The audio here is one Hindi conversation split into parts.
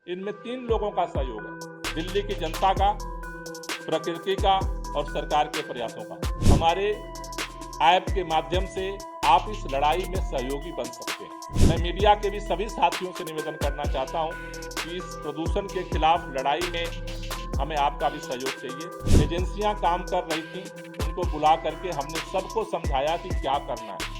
इनमें 3 लोगों का सहयोग है, दिल्ली की जनता का, प्रकृति का और सरकार के प्रयासों का। हमारे ऐप के माध्यम से आप इस लड़ाई में सहयोगी बन सकते हैं। मैं मीडिया के भी सभी साथियों से निवेदन करना चाहता हूं कि इस प्रदूषण के खिलाफ लड़ाई में हमें आपका भी सहयोग चाहिए। एजेंसियां काम कर रही थी, उनको बुला करके हमने सबको समझाया कि क्या करना है।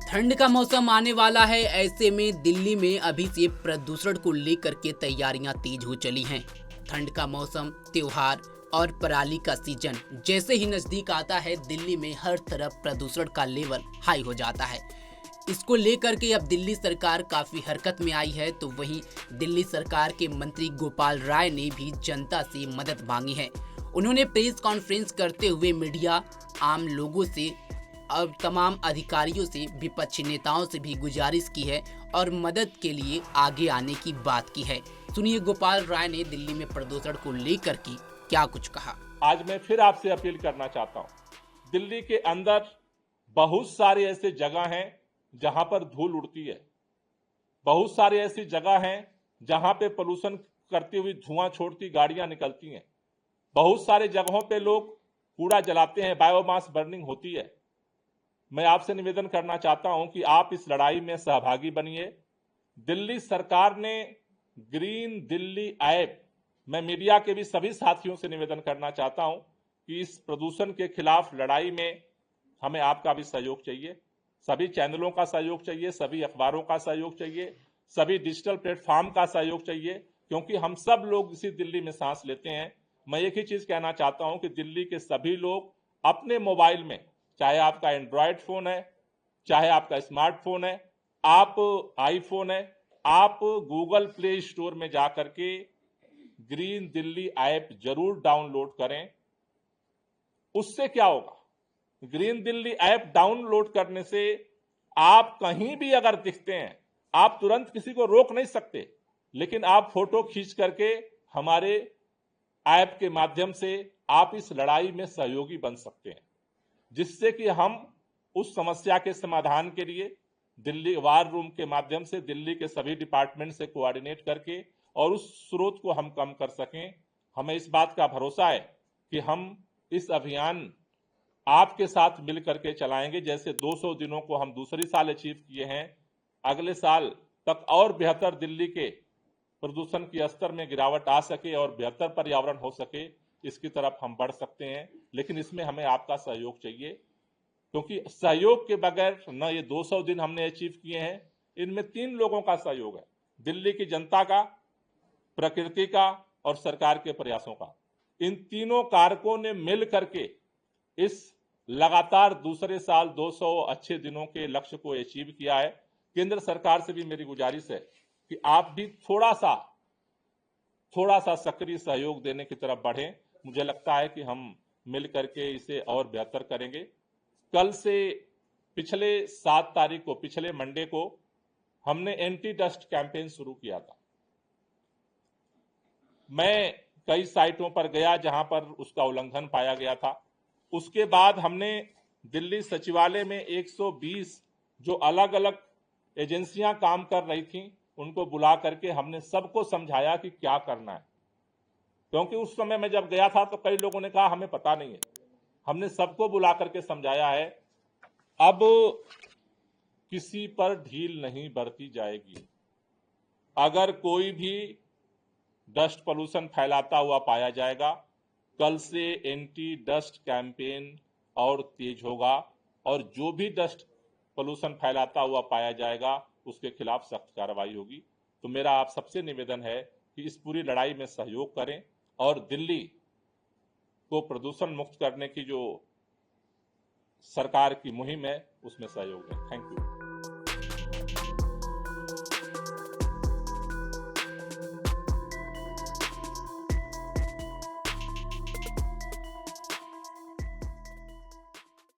ठंड का मौसम आने वाला है, ऐसे में दिल्ली में अभी से प्रदूषण को लेकर के तैयारियां तेज हो चली हैं। ठंड का मौसम, त्योहार और पराली का सीजन जैसे ही नजदीक आता है, दिल्ली में हर तरफ प्रदूषण का लेवल हाई हो जाता है। इसको लेकर के अब दिल्ली सरकार काफी हरकत में आई है। तो वहीं दिल्ली सरकार के मंत्री गोपाल राय ने भी जनता से मदद मांगी है। उन्होंने प्रेस कॉन्फ्रेंस करते हुए मीडिया, आम लोगों से और तमाम अधिकारियों से, विपक्षी नेताओं से भी गुजारिश की है और मदद के लिए आगे आने की बात की है। सुनिए गोपाल राय ने दिल्ली में प्रदूषण को लेकर के क्या कुछ कहा। आज मैं फिर आपसे अपील करना चाहता हूं, दिल्ली के अंदर बहुत सारे ऐसे जगह हैं जहां पर धूल उड़ती है, बहुत सारी ऐसी जगह हैं जहां पे पोल्यूशन करती हुई धुआं छोड़ती गाड़ियां निकलती हैं, बहुत सारे जगहों पे लोग कूड़ा जलाते हैं, बायोमास बर्निंग होती है। मैं आपसे निवेदन करना चाहता हूं कि आप इस लड़ाई में सहभागी बनिए। दिल्ली सरकार ने ग्रीन दिल्ली ऐप, मैं मीडिया के भी सभी साथियों से निवेदन करना चाहता हूं कि इस प्रदूषण के खिलाफ लड़ाई में हमें आपका भी सहयोग चाहिए, सभी चैनलों का सहयोग चाहिए, सभी अखबारों का सहयोग चाहिए, सभी डिजिटल प्लेटफॉर्म का सहयोग चाहिए, क्योंकि हम सब लोग इसी दिल्ली में सांस लेते हैं। मैं एक ही चीज कहना चाहता हूं कि दिल्ली के सभी लोग अपने मोबाइल में, चाहे आपका एंड्रॉयड फोन है, चाहे आपका स्मार्टफोन है, आप आईफोन है, आप गूगल प्ले स्टोर में जाकर के ग्रीन दिल्ली ऐप जरूर डाउनलोड करें। उससे क्या होगा, ग्रीन दिल्ली ऐप डाउनलोड करने से आप कहीं भी अगर दिखते हैं, आप तुरंत किसी को रोक नहीं सकते, लेकिन आप फोटो खींच करके हमारे ऐप के माध्यम से आप इस लड़ाई में सहयोगी बन सकते हैं, जिससे कि हम उस समस्या के समाधान के लिए दिल्ली वार रूम के माध्यम से दिल्ली के सभी डिपार्टमेंट से कोऑर्डिनेट करके और उस स्रोत को हम कम कर सकें। हमें इस बात का भरोसा है कि हम इस अभियान आपके साथ मिल करके चलाएंगे। जैसे 200 दिनों को हम दूसरी साल अचीव किए हैं, अगले साल तक और बेहतर दिल्ली के प्रदूषण के स्तर में गिरावट आ सके और बेहतर पर्यावरण हो सके, इसकी तरफ हम बढ़ सकते हैं। लेकिन इसमें हमें आपका सहयोग चाहिए, क्योंकि सहयोग के बगैर न ये 200 दिन हमने अचीव किए हैं, इनमें 3 लोगों का सहयोग है, दिल्ली की जनता का, प्रकृति का और सरकार के प्रयासों का। इन तीनों कारकों ने मिल करके इस लगातार दूसरे साल 200 अच्छे दिनों के लक्ष्य को अचीव किया है। केंद्र सरकार से भी मेरी गुजारिश है कि आप भी थोड़ा सा सक्रिय सहयोग देने की तरफ बढ़ें। मुझे लगता है कि हम मिल करके इसे और बेहतर करेंगे। कल से पिछले 7 तारीख को, पिछले मंडे को हमने एंटी डस्ट कैंपेन शुरू किया था। मैं कई साइटों पर गया जहां पर उसका उल्लंघन पाया गया था। उसके बाद हमने दिल्ली सचिवालय में 120 जो अलग अलग एजेंसियां काम कर रही थीं, उनको बुला करके हमने सबको समझाया कि क्या करना है, क्योंकि उस समय मैं जब गया था तो कई लोगों ने कहा हमें पता नहीं है। हमने सबको बुला करके समझाया है, अब किसी पर ढील नहीं बरती जाएगी। अगर कोई भी डस्ट पोल्यूशन फैलाता हुआ पाया जाएगा, कल से एंटी डस्ट कैंपेन और तेज होगा और जो भी डस्ट पोल्यूशन फैलाता हुआ पाया जाएगा उसके खिलाफ सख्त कार्रवाई होगी। तो मेरा आप सबसे निवेदन है कि इस पूरी लड़ाई में सहयोग करें और दिल्ली को प्रदूषण मुक्त करने की जो सरकार की मुहिम है उसमें सहयोग दें। Thank you.